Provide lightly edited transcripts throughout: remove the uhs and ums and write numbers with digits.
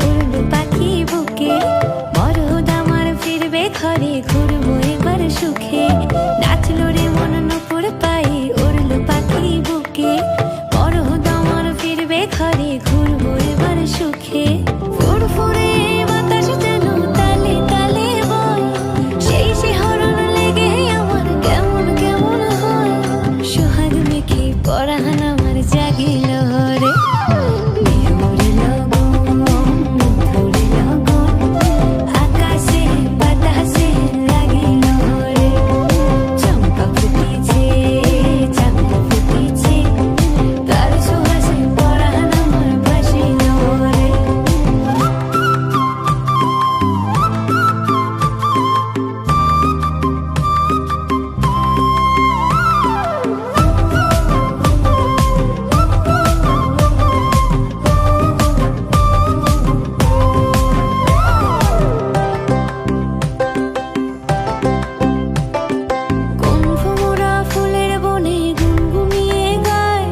উড়লো পাখি বুকে, মরদ আমার ফিরবে ঘরে, ঘুরবো এবার সুখে। নাচলো রে মন নুপুর পায়ে, উড়লো পাখি বুকে, মরদ আমার ফিরবে ঘরে, ঘুরবো এবার সুখে। ফুরফুরে বাতাস যেন তালে তালে বয়, সেই শিহরণ লেগে আমার কেমন কেমন হয়। সোহাগ মেখে পরাণ আমার জাগিল রে, মেঘের লগন ধরে লগন, আকাশে বাতাসে লাগিল রে। চম্পা ফুটিছে চাঁদ ফুটিছে, তার সুবাসে পরাণ আমার ভাসিল রে। কুম্ভমোরা ফুলের বনে গুনগুনিয়ে গায়,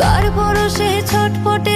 কার পরশে ছটফটে